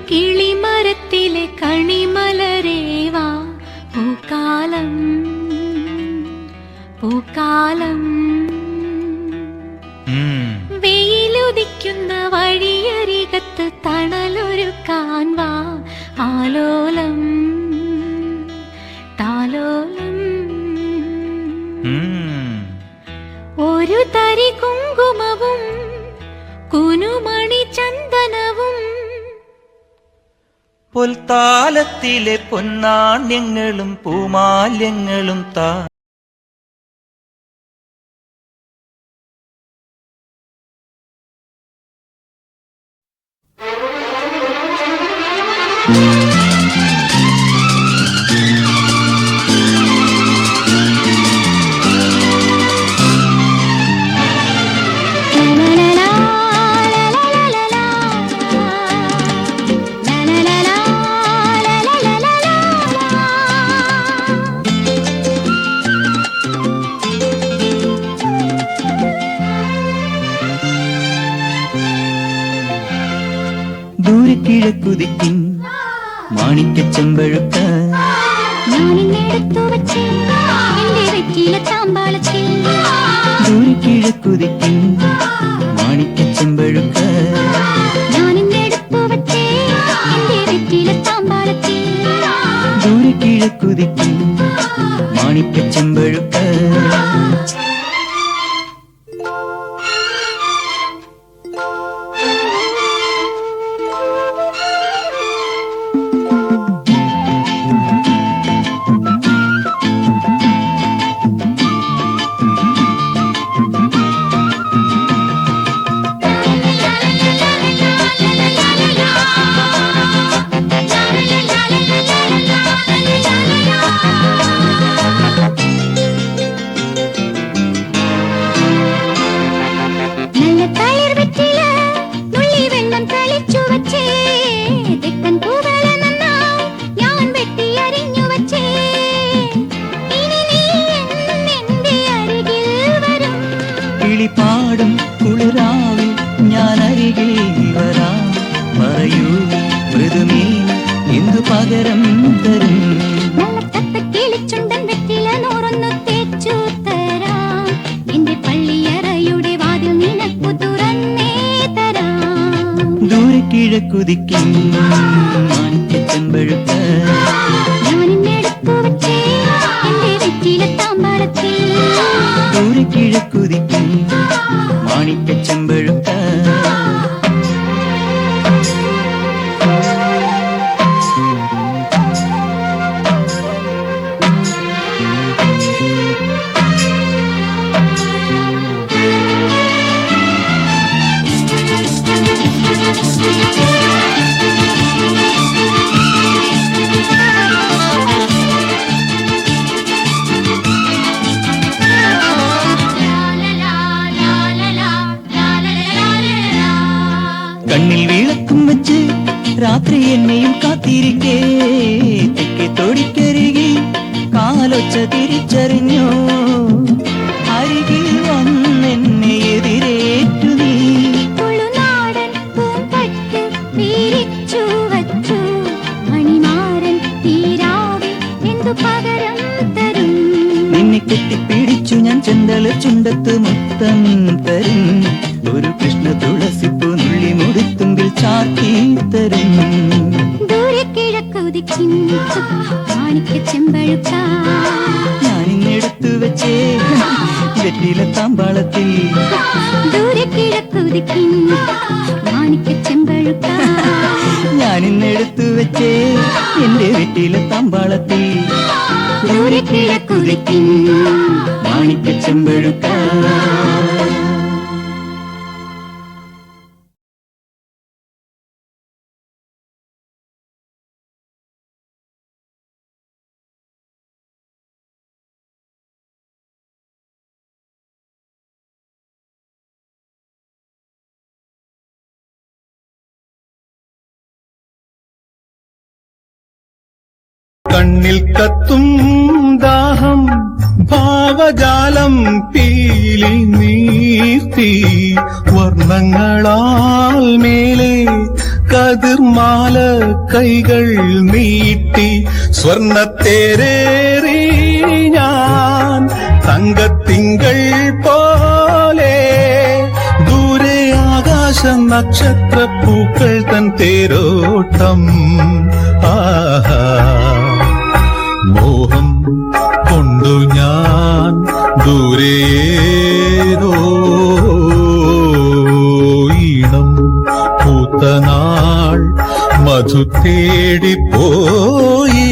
കിളിമരത്തിലെ കണിമലരേവാ പൂക്കാലം പൂക്കാലം. വെയിലുദിക്കുന്ന വഴിയരികത്ത് തണലൊരുക്കാൻ വാ ആലോലം താലോലം. ഒരു തരി കുങ്കുമവും കുനുമണി ചന്ദനവും പൊൽത്താലത്തിലെ പൊന്നാണ്യങ്ങളും പൂമാല്യങ്ങളും താ. ദൂരെ കിഴക്കുതിക്കും മാണിക്കച്ചെമ്പഴുക്ക ദൂരെ കിഴക്കുതിക്കും മാണിക്കച്ചെമ്പഴുക്ക ദൂരെ കിഴക്കുതിക്കും മാണിക്കച്ചെമ്പഴുക്ക. കിളിപ്പാടും കുളിരാവിൽ ഞാൻ അരികിൽ വരാം. പറയൂ മൃദുമീ എന്തു പകരം തരും? ദൂരെ കിഴക്കുതിക്കും മാണിക്കച്ചെമ്പഴുക്ക ദൂരെ കിഴക്കുതിക്കും മാണിക്കച്ചെമ്പഴുക്ക. കണ്ണിൽ വിളക്കും വെച്ച് രാത്രി എന്നെയും കാത്തിരിക്കേ. തെക്കേ തൊടിക്കരികിൽ കാലൊച്ച തിരിച്ചറിഞ്ഞോ? അരികിൽ വന്നെന്നെ എതിരേറ്റു നീ. നിന്നെ കെട്ടിപ്പിടിച്ചു ഞാൻ ചെന്തള ചുണ്ടത്ത് മുത്തം തരും. ഒരു കൃഷ്ണ തുളസിപ്പൂ നുള്ളി മുടിത്തുമ്പിൽ ചാർത്തി തരും. ദൂരെ കിഴക്കുതിക്കും മാണിക്കച്ചെമ്പഴുക്ക ഞാനിന്നെടുത്തു വെച്ചേ വെറ്റില താമ്പാളത്തിൽ. ദൂരെ കിഴക്കുതിക്കും മാണിക്കച്ചെമ്പഴുക്ക ഞാനിന്നെടുത്തു വെച്ചേ എന്റെ വെറ്റില താമ്പാളത്തിൽ. ദൂരെ കിഴക്കുതിക്കും മാണിക്കച്ചെമ്പഴുക്ക. കണ്ണിൽ കത്തും ദാഹം ഭാവജാലം പീലി നീർത്തി വർണ്ണങ്ങളാൽ മേലെ കതിർമാല കൈകൾ നീട്ടി സ്വർണത്തേരേറി ഞാൻ തങ്കത്തിങ്കൾ പോലെ ദൂരെ ആകാശ നക്ഷത്ര പൂക്കൾ തൻ തേരോട്ടം ആഹാ മോഹം കൊണ്ടു ഞാൻ ദൂരേതോ ഈണം പൂത്തനാൾ മധു തേടിപ്പോയി